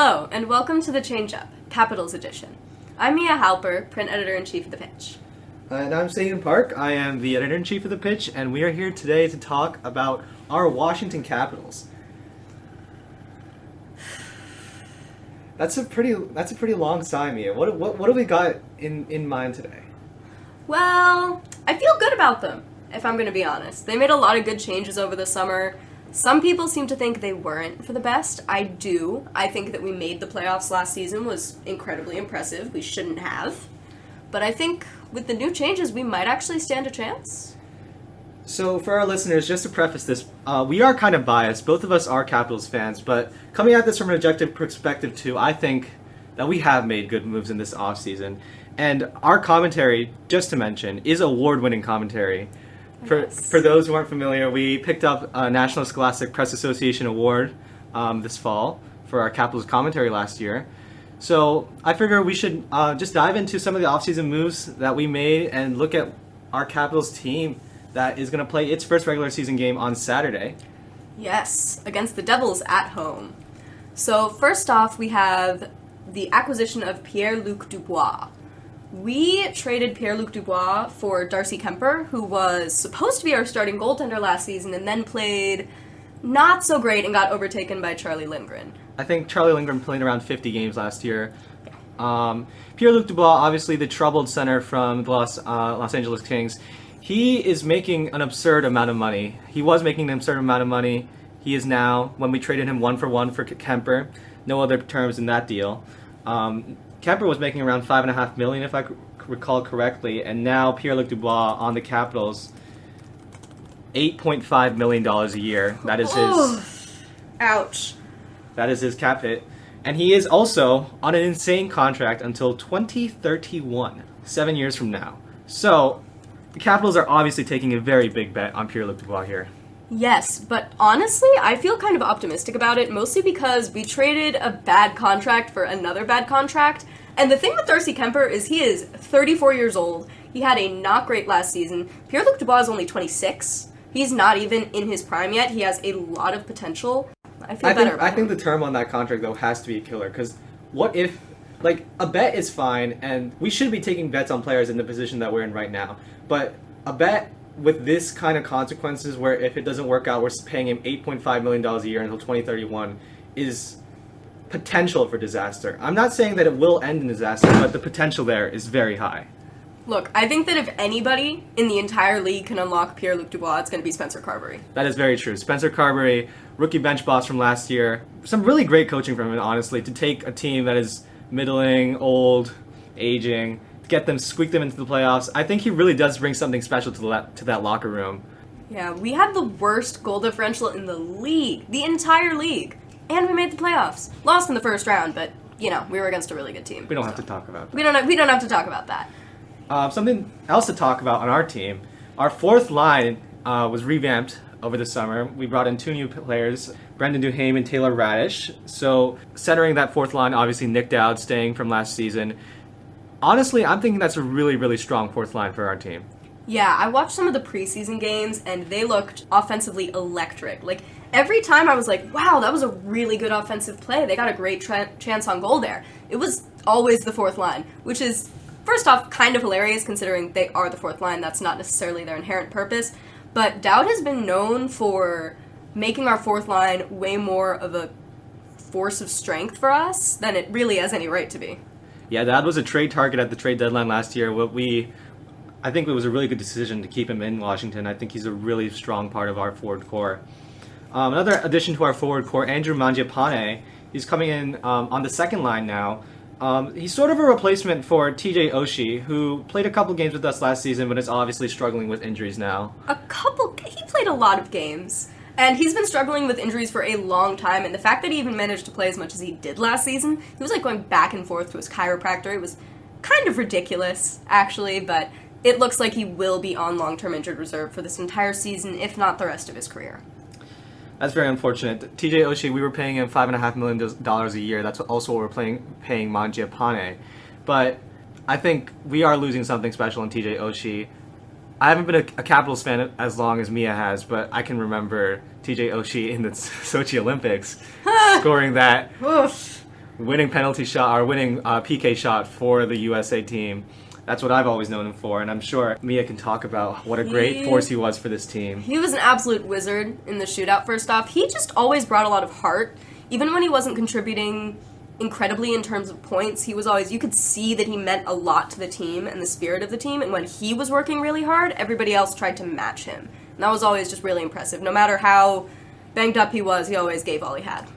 Hello, and welcome to the Change Up, Capitals Edition. I'm Mia Halper, print editor-in-chief of The Pitch. And I'm Seyun Park. I am the editor-in-chief of The Pitch, and we are here today to talk about our Washington Capitals. That's a pretty long sigh, Mia. What do we got in mind today? Well, I feel good about them, if I'm going to be honest. They made a lot of good changes over the summer. Some people seem to think they weren't for the best. I do. I think that we made the playoffs last season was incredibly impressive. We shouldn't have. But I think with the new changes, we might actually stand a chance. So for our listeners, just to preface this, we are kind of biased. Both of us are Capitals fans, but coming at this from an objective perspective too, I think that we have made good moves in this offseason. And our commentary, just to mention, is award-winning commentary. For those who aren't familiar, we picked up a National Scholastic Press Association award this fall for our Capitals commentary last year. So I figure we should just dive into some of the offseason moves that we made and look at our Capitals team that is going to play its first regular season game on Saturday. Yes, against the Devils at home. So first off, we have the acquisition of Pierre-Luc Dubois. We traded Pierre-Luc Dubois for Darcy Kuemper, who was supposed to be our starting goaltender last season and then played not so great and got overtaken by Charlie Lindgren. I think Charlie Lindgren played around 50 games last year. Pierre-Luc Dubois, obviously the troubled center from the Los Angeles Kings, he is making an absurd amount of money. He was making an absurd amount of money. He is now, when we traded him 1-for-1 for Kuemper, no other terms in that deal. Kuemper was making around $5.5 million, if I recall correctly, and now Pierre-Luc Dubois on the Capitals, $8.5 million a year. That is his. Ouch. That is his cap hit, and he is also on an insane contract until 2031, 7 years from now. So, the Capitals are obviously taking a very big bet on Pierre-Luc Dubois here. Yes, but honestly, I feel kind of optimistic about it, mostly because we traded a bad contract for another bad contract. And the thing with Darcy Kuemper is he is 34 years old. He had a not great last season. Pierre-Luc Dubois is only 26. He's not even in his prime yet. He has a lot of potential. I think the term on that contract, though, has to be a killer, because what if, like, a bet is fine, and we should be taking bets on players in the position that we're in right now, but a bet with this kind of consequences where if it doesn't work out, we're paying him $8.5 million a year until 2031 is potential for disaster. I'm not saying that it will end in disaster, but the potential there is very high. Look, I think that if anybody in the entire league can unlock Pierre-Luc Dubois, it's going to be Spencer Carberry. That is very true. Spencer Carberry, rookie bench boss from last year. Some really great coaching from him, honestly, to take a team that is middling, old, aging, squeak them into the playoffs. I think he really does bring something special to that locker room. Yeah, we had the worst goal differential in the league, the entire league, and we made the playoffs. Lost in the first round, but we were against a really good team. We don't have to talk about that. We don't have to talk about that. Something else to talk about on our team. Our fourth line was revamped over the summer. We brought in two new players, Brendan Duhaime and Taylor Radish. So centering that fourth line, obviously Nick Dowd staying from last season. Honestly, I'm thinking that's a really, really strong fourth line for our team. Yeah, I watched some of the preseason games, and they looked offensively electric. Like, every time I was like, wow, that was a really good offensive play. They got a great chance on goal there. It was always the fourth line, which is, first off, kind of hilarious considering they are the fourth line. That's not necessarily their inherent purpose. But Dowd has been known for making our fourth line way more of a force of strength for us than it really has any right to be. Yeah, that was a trade target at the trade deadline last year. I think it was a really good decision to keep him in Washington. I think he's a really strong part of our forward core. Another addition to our forward core, Andrew Mangiapane, he's coming in on the second line now. He's sort of a replacement for TJ Oshie, who played a couple games with us last season, but is obviously struggling with injuries now. He played a lot of games. And he's been struggling with injuries for a long time, and the fact that he even managed to play as much as he did last season, he was like going back and forth to his chiropractor. It was kind of ridiculous, actually, but it looks like he will be on long-term injured reserve for this entire season, if not the rest of his career. That's very unfortunate. TJ Oshie, we were paying him $5.5 million a year. That's also what we're paying Mangiapane. But I think we are losing something special in TJ Oshie. I haven't been a Capitals fan as long as Mia has, but I can remember TJ Oshie in the Sochi Olympics scoring that winning penalty shot or winning PK shot for the USA team. That's what I've always known him for, and I'm sure Mia can talk about what a great force he was for this team. He was an absolute wizard in the shootout, first off. He just always brought a lot of heart. Even when he wasn't contributing incredibly in terms of points, he was always, you could see that he meant a lot to the team and the spirit of the team, and when he was working really hard, everybody else tried to match him. And that was always just really impressive. No matter how banged up he was, he always gave all he had.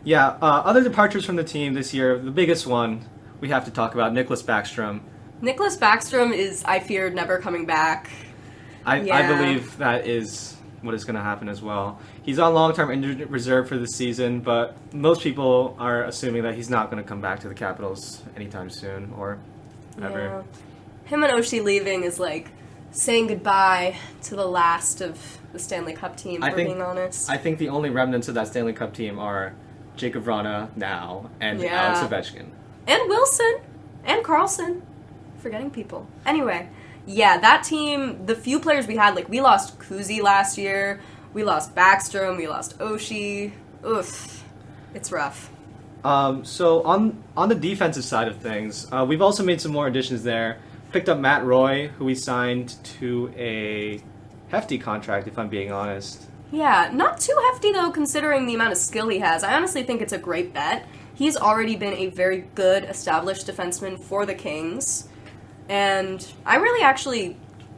Yeah, other departures from the team this year, the biggest one we have to talk about, Nicholas Backstrom. Nicholas Backstrom is, I fear, never coming back. I believe that is what is going to happen as well. He's on long-term injured reserve for the season, but most people are assuming that he's not going to come back to the Capitals anytime soon or ever. Yeah. Him and Oshie leaving is like saying goodbye to the last of the Stanley Cup team, being honest. I think the only remnants of that Stanley Cup team are Jacob Vrana now and Alex Ovechkin. And Wilson. And Carlson. Forgetting people. Anyway, yeah, that team, the few players we had, like, we lost Kuzi last year, we lost Backstrom, we lost Oshie. Oof. It's rough. So on the defensive side of things, we've also made some more additions there. Picked up Matt Roy, who we signed to a hefty contract, if I'm being honest. Yeah, not too hefty, though, considering the amount of skill he has. I honestly think it's a great bet. He's already been a very good, established defenseman for the Kings. And I really actually,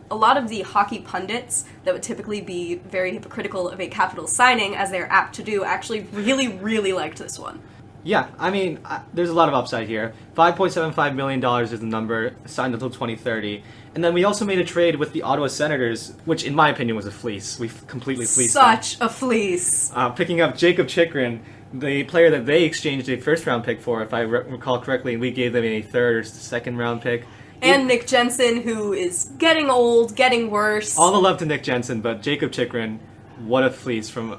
a lot of the hockey pundits that would typically be very hypocritical of a Capitals signing, as they're apt to do, actually really, really liked this one. Yeah, I mean, there's a lot of upside here. $5.75 million is the number, signed until 2030. And then we also made a trade with the Ottawa Senators, which in my opinion was a fleece. We completely fleeced them. Such a fleece. Picking up Jacob Chychrun, the player that they exchanged a first-round pick for, if I recall correctly, and we gave them a third or second-round pick. And Nick Jensen, who is getting old, getting worse. All the love to Nick Jensen, but Jacob Chychrun, what a fleece from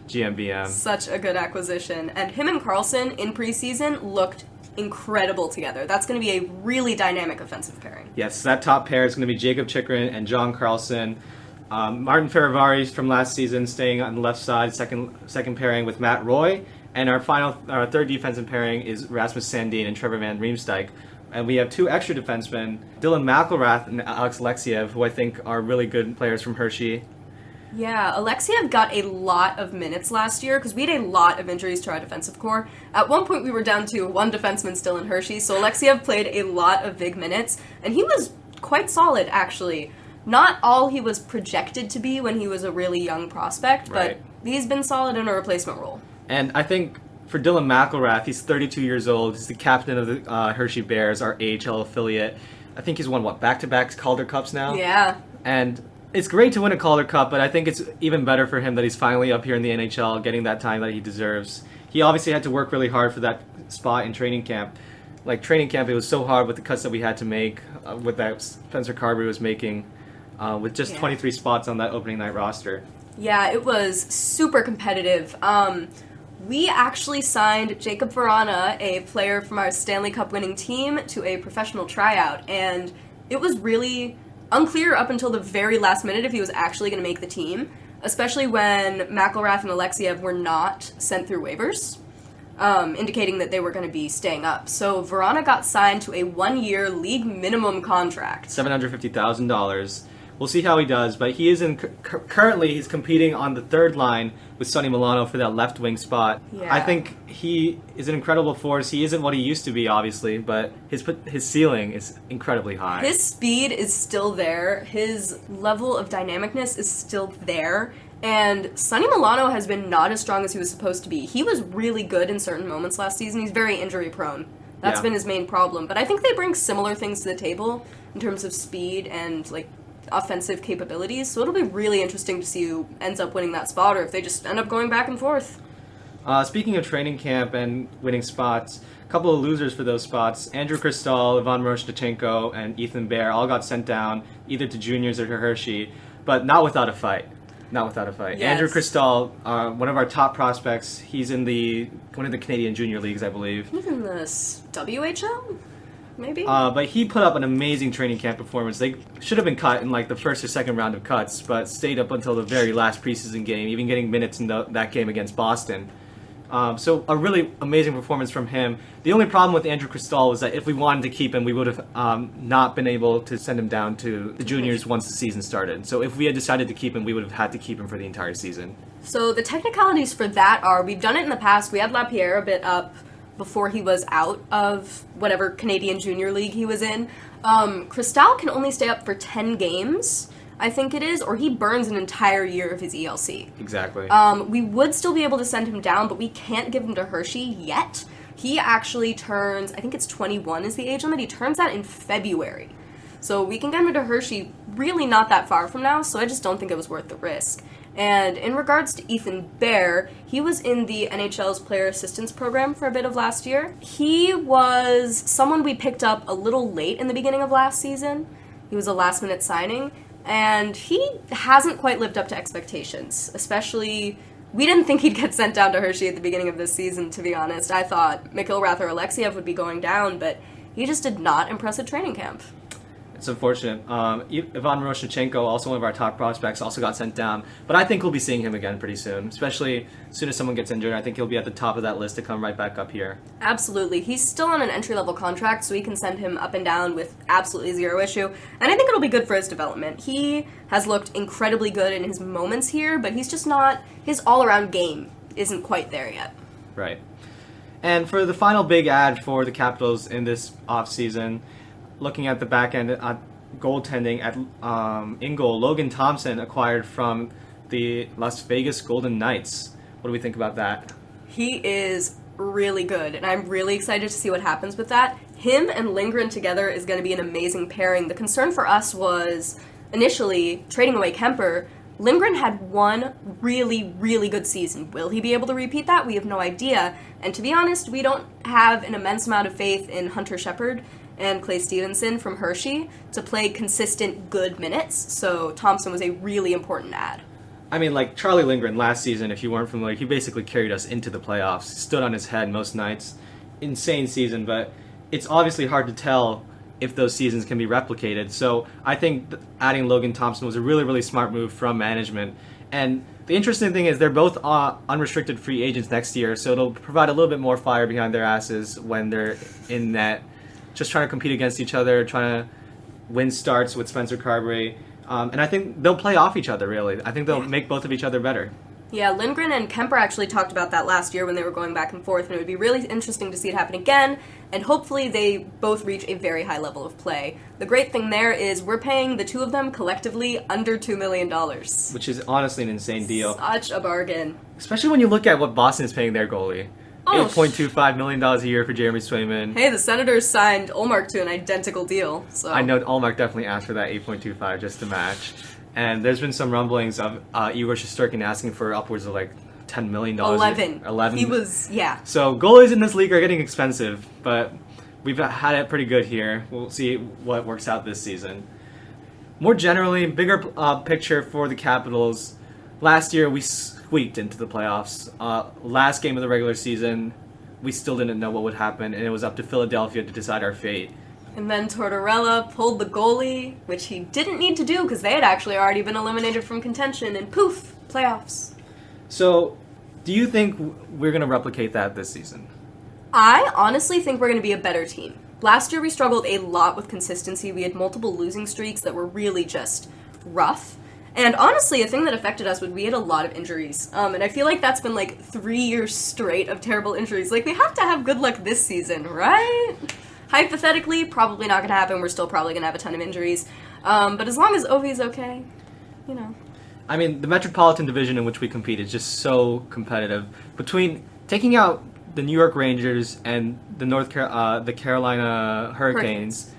GMBM. Such a good acquisition. And him and Carlson in preseason looked incredible together. That's going to be a really dynamic offensive pairing. Yes, that top pair is going to be Jacob Chychrun and John Carlson. Martin Ferravari from last season staying on the left side, second pairing with Matt Roy. And our third defensive pairing is Rasmus Sandin and Trevor Van Riemsdyk. And we have two extra defensemen, Dylan McElrath and Alex Alexiev, who I think are really good players from Hershey. Yeah, Alexiev got a lot of minutes last year because we had a lot of injuries to our defensive core. At one point, we were down to one defenseman still in Hershey, so Alexiev played a lot of big minutes, and he was quite solid, actually. Not all he was projected to be when he was a really young prospect, but he's been solid in a replacement role. And I think for Dylan McElrath, he's 32 years old. He's the captain of the Hershey Bears, our AHL affiliate. I think he's won, back-to-back Calder Cups now? Yeah. And it's great to win a Calder Cup, but I think it's even better for him that he's finally up here in the NHL, getting that time that he deserves. He obviously had to work really hard for that spot in training camp. Like, training camp, it was so hard with the cuts that we had to make, with that Spencer Carberry was making, with just 23 spots on that opening night roster. Yeah, it was super competitive. We actually signed Jacob Vrana, a player from our Stanley Cup winning team, to a professional tryout, and it was really unclear up until the very last minute if he was actually going to make the team, especially when McElrath and Alexiev were not sent through waivers, indicating that they were going to be staying up. So Vrana got signed to a one-year league minimum contract. $750,000. We'll see how he does, but he is currently he's competing on the third line with Sonny Milano for that left wing spot. Yeah. I think he is an incredible force. He isn't what he used to be, obviously, but his ceiling is incredibly high. His speed is still there. His level of dynamicness is still there. And Sonny Milano has been not as strong as he was supposed to be. He was really good in certain moments last season. He's very injury prone. That's been his main problem. But I think they bring similar things to the table in terms of speed and offensive capabilities, so it'll be really interesting to see who ends up winning that spot or if they just end up going back and forth. Speaking of training camp and winning spots, a couple of losers for those spots. Andrew Kristal, Ivan Miroshnichenko, and Ethan Bear all got sent down either to juniors or to Hershey, but not without a fight. Yes. Andrew Kristal, one of our top prospects, he's in one of the Canadian junior leagues, I believe. He's in the WHL? Maybe? But he put up an amazing training camp performance. They should have been cut in the first or second round of cuts, but stayed up until the very last preseason game, even getting minutes in that game against Boston. So a really amazing performance from him. The only problem with Andrew Cristal was that if we wanted to keep him, we would have not been able to send him down to the juniors once the season started. So if we had decided to keep him, we would have had to keep him for the entire season. So the technicalities for that are, we've done it in the past. We had Lapierre a bit up before he was out of whatever Canadian Junior League he was in. Cristal can only stay up for 10 games, I think it is, or he burns an entire year of his ELC. Exactly. We would still be able to send him down, but we can't give him to Hershey yet. He actually turns, I think it's 21 is the age limit. He turns that in February. So we can get him to Hershey really not that far from now, so I just don't think it was worth the risk. And in regards to Ethan Bear, he was in the NHL's player assistance program for a bit of last year. He was someone we picked up a little late in the beginning of last season. He was a last-minute signing, and he hasn't quite lived up to expectations, especially... We didn't think he'd get sent down to Hershey at the beginning of this season, to be honest. I thought McIlrath or Alexiev would be going down, but he just did not impress at training camp. It's unfortunate. Ivan Miroshnichenko, also one of our top prospects, also got sent down. But I think we'll be seeing him again pretty soon, especially as soon as someone gets injured. I think he'll be at the top of that list to come right back up here. Absolutely. He's still on an entry-level contract, so we can send him up and down with absolutely zero issue. And I think it'll be good for his development. He has looked incredibly good in his moments here, but he's just not... His all-around game isn't quite there yet. Right. And for the final big ad for the Capitals in this offseason... Looking at the back end goaltending at in goal, Logan Thompson acquired from the Las Vegas Golden Knights. What do we think about that? He is really good, and I'm really excited to see what happens with that. Him and Lindgren together is going to be an amazing pairing. The concern for us was initially trading away Kemper. Lindgren had one really, really good season. Will he be able to repeat that? We have no idea. And to be honest, we don't have an immense amount of faith in Hunter Shepard and Clay Stevenson from Hershey to play consistent good minutes, so Thompson was a really important ad. I mean, like Charlie Lindgren last season, if you weren't familiar, he basically carried us into the playoffs, stood on his head most nights. Insane season, but it's obviously hard to tell if those seasons can be replicated. So I think adding Logan Thompson was a really, really smart move from management. And the interesting thing is they're both unrestricted free agents next year, so it'll provide a little bit more fire behind their asses when they're in net. Just trying to compete against each other, trying to win starts with Spencer Carberry. And I think they'll play off each other, really. I think they'll make both of each other better. Yeah, Lindgren and Kemper actually talked about that last year when they were going back and forth, and it would be really interesting to see it happen again, and hopefully they both reach a very high level of play. The great thing there is we're paying the two of them collectively under $2 million. Which is honestly an insane deal. Such a bargain. Especially when you look at what Boston is paying their goalie. $8.25 million a year for Jeremy Swayman. Hey, the Senators signed Ullmark to an identical deal. So I know Ullmark definitely asked for that $8.25 just to match. And there's been some rumblings of Igor Shesterkin asking for upwards of like $10 million. 11. He was, yeah. So goalies in this league are getting expensive, but we've had it pretty good here. We'll see what works out this season. More generally, bigger picture for the Capitals. Last year, we squeaked into the playoffs. Last game of the regular season, we still didn't know what would happen, and it was up to Philadelphia to decide our fate. And then Tortorella pulled the goalie, which he didn't need to do because they had actually already been eliminated from contention, and poof, playoffs. So, do you think we're going to replicate that this season? I honestly think we're going to be a better team. Last year we struggled a lot with consistency. We had multiple losing streaks that were really just rough. And honestly, a thing that affected us was we had a lot of injuries. And I feel like that's been like 3 years straight of terrible injuries. Like, we have to have good luck this season, right? Hypothetically, probably not going to happen. We're still probably going to have a ton of injuries. But as long as Ovi's okay, you know. I mean, the Metropolitan Division in which we compete is just so competitive. Between taking out the New York Rangers and the Carolina Hurricanes,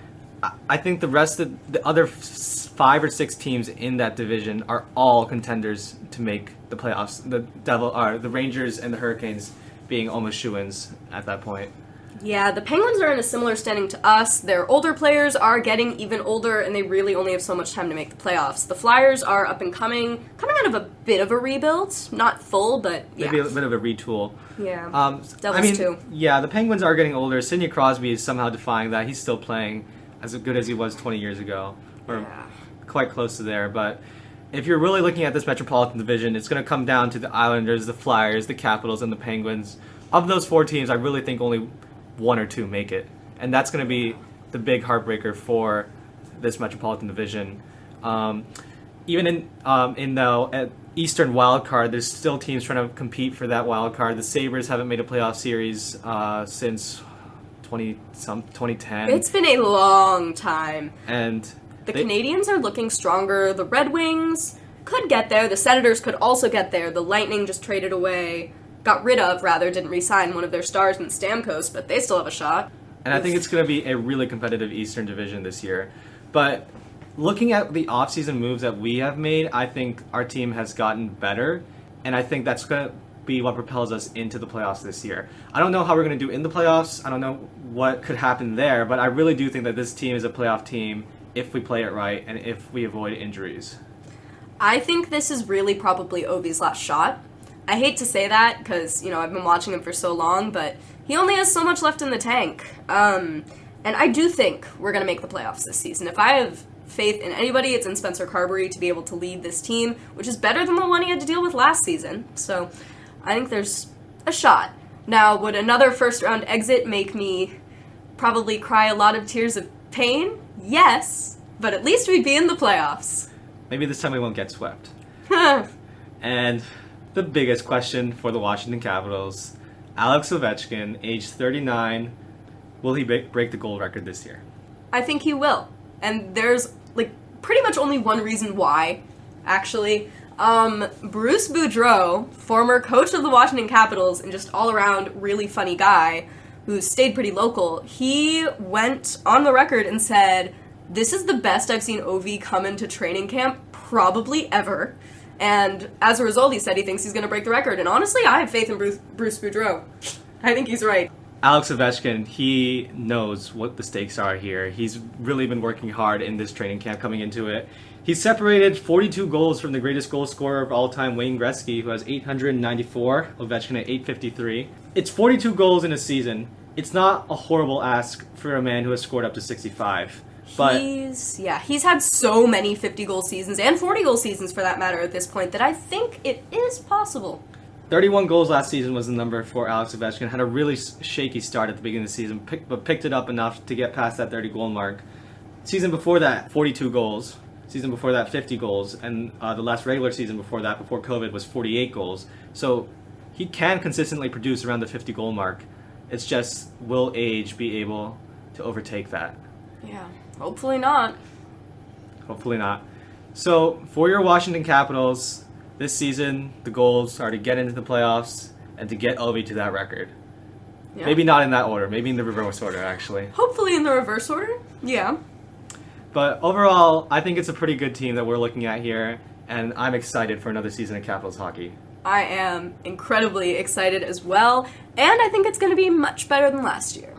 I think the rest of the other 5 or 6 teams in that division are all contenders to make the playoffs. The Rangers and the Hurricanes being almost shoo-ins at that point. Yeah, the Penguins are in a similar standing to us. Their older players are getting even older, and they really only have so much time to make the playoffs. The Flyers are up and coming out of a bit of a rebuild. Not full, but yeah. Maybe a bit of a retool. Yeah, Devils too. Yeah, the Penguins are getting older. Sidney Crosby is somehow defying that. He's still playing as good as he was 20 years ago, or quite close to there. But if you're really looking at this Metropolitan Division, it's going to come down to the Islanders, the Flyers, the Capitals, and the Penguins. Of those 4 teams, I really think only 1 or 2 make it. And that's going to be the big heartbreaker for this Metropolitan Division. Even in the Eastern wild card, there's still teams trying to compete for that wild card. The Sabres haven't made a playoff series since 2010. It's been a long time. And the Canadiens are looking stronger. The Red Wings could get there. The Senators could also get there. The Lightning just didn't re-sign one of their stars in Stamkos, but they still have a shot. And I think it's going to be a really competitive Eastern Division this year. But looking at the offseason moves that we have made, I think our team has gotten better. And I think that's going to be what propels us into the playoffs this year. I don't know how we're going to do in the playoffs. I don't know what could happen there. But I really do think that this team is a playoff team if we play it right and if we avoid injuries. I think this is really probably Ovi's last shot. I hate to say that because, I've been watching him for so long, but he only has so much left in the tank. And I do think we're going to make the playoffs this season. If I have faith in anybody, it's in Spencer Carberry to be able to lead this team, which is better than the one he had to deal with last season. So I think there's a shot. Now, would another first-round exit make me probably cry a lot of tears of pain? Yes, but at least we'd be in the playoffs. Maybe this time we won't get swept. And the biggest question for the Washington Capitals, Alex Ovechkin, age 39, will he break the goal record this year? I think he will. And there's, pretty much only one reason why, actually. Bruce Boudreau, former coach of the Washington Capitals and just all-around really funny guy who stayed pretty local, he went on the record and said, "This is the best I've seen Ovi come into training camp probably ever." And as a result, he said he thinks he's going to break the record. And honestly, I have faith in Bruce Boudreau. I think he's right. Alex Ovechkin, he knows what the stakes are here. He's really been working hard in this training camp coming into it. He's separated 42 goals from the greatest goal scorer of all time, Wayne Gretzky, who has 894, Ovechkin at 853. It's 42 goals in a season. It's not a horrible ask for a man who has scored up to 65. But he's had so many 50-goal seasons and 40-goal seasons for that matter at this point that I think it is possible. 31 goals last season was the number for Alex Ovechkin. Had a really shaky start at the beginning of the season, but picked it up enough to get past that 30-goal mark. Season before that, 42 goals. Season before that, 50 goals. And the last regular season before that, before COVID, was 48 goals. So he can consistently produce around the 50-goal mark. It's just, will age be able to overtake that? Yeah, hopefully not. Hopefully not. So, for your Washington Capitals, this season, the goals are to get into the playoffs and to get Ovi to that record. Yeah. Maybe not in that order. Maybe in the reverse order, actually. Hopefully in the reverse order. Yeah. But overall, I think it's a pretty good team that we're looking at here, and I'm excited for another season of Capitals hockey. I am incredibly excited as well, and I think it's going to be much better than last year.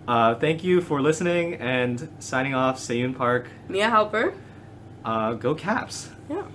Thank you for listening, and signing off, Seyun Park. Mia Halper. Go Caps. Yeah.